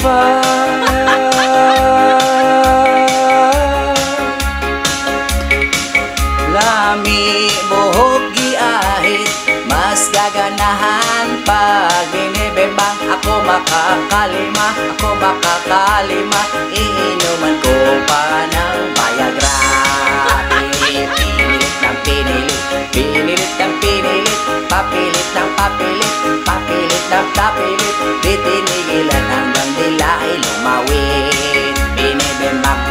pa. Lami buhok giahit, mas gaganahan pag binibembang. Ako makakalima, iinuman ko pa ng Viagra. Pinilit ng pinilit, pinilit ng pinilit, papilit ng papilit, papilit ng papilit, di tinigilan hanggang dila ay lumawit. Binibembang,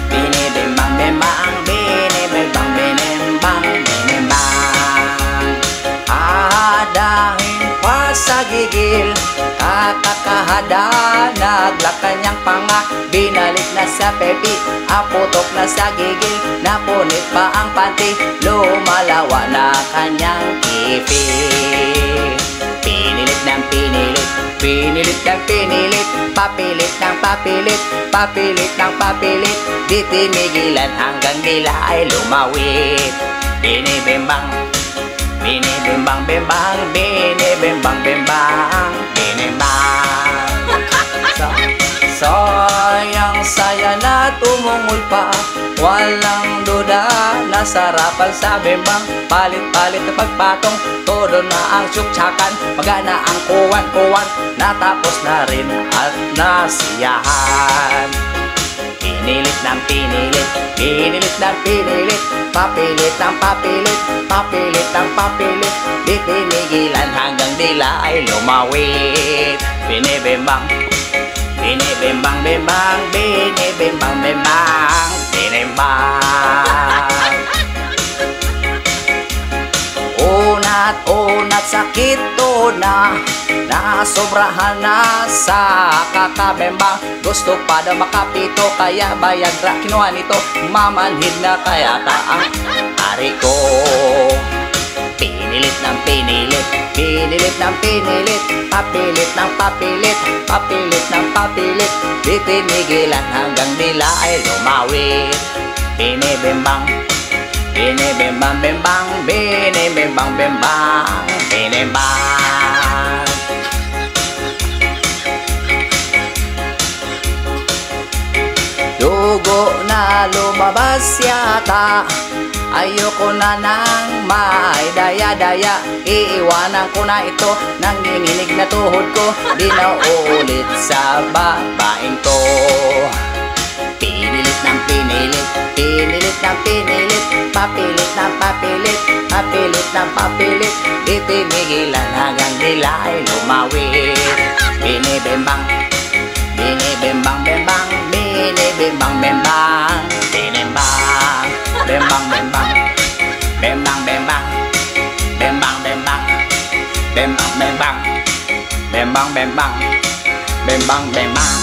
binibembang, bembang, binibembang, binembang, binembang. Ahadahin pa sa gigil, kakakahada, naglakanyang panga, binalik na sa pepi, aputok na sa gigil, napunit pa ang panty, lumalawa na kanyang kipi. Pinilit ng pinilit, pinilit ng pinilit, papilit ng papilit, papilit ng papilit, di tinigilan hanggang dila ay lumawit. Binibembang, binibimbang, bimbang, binibimbang, bimbang, binimbang. Sayang saya na tumungol pa, walang duda, nasarapan sa bimbang. Palit-palit na pagpatong, todo na ang tsuktsakan, magana ang kuwan-kuwan, natapos na rin at nasiyahan. Pinilit ng pinilit, pinilit ng pinilit, papilit ng papilit, papilit ng papilit, di tinigilan hanggang dila ay lumawit. Binibimbang, binibimbang, bimbang, binibimbang, bimbang, binimbang. Unat-unat sakit to na, nasobrahan na sa kakabembang. Gusto pa daw makapito, kaya Viagra kinuha nito, mamanhid na kaya taang ari ko. Pinilit ng pinilit, pinilit ng pinilit, papilit ng papilit, papilit ng papilit, di tinigilan hanggang dila ay lumawit. Binibimbang, binibimbang, bimbang, binibimbang, bimbang, binimbang. Dugo na lumabas yata, ayoko na nang may daya-daya, iiwanan ko na ito, nanginginig na tuhod ko, di na uulit sa babaeng to. Pinilit ng pinilit, pinilit ng pinilit, papilit ng papilit, papilit ng papilit, di tinigilan hanggang dila ay lumawit. Binibimbang, binibimbang, bimbang, binibimbang, bimbang, binimbang, bimbang, bimbang, bimbang, bimbang, bimbang, bimbang, bimbang, bimbang, bimbang, bimbang, bimbang, bimbang.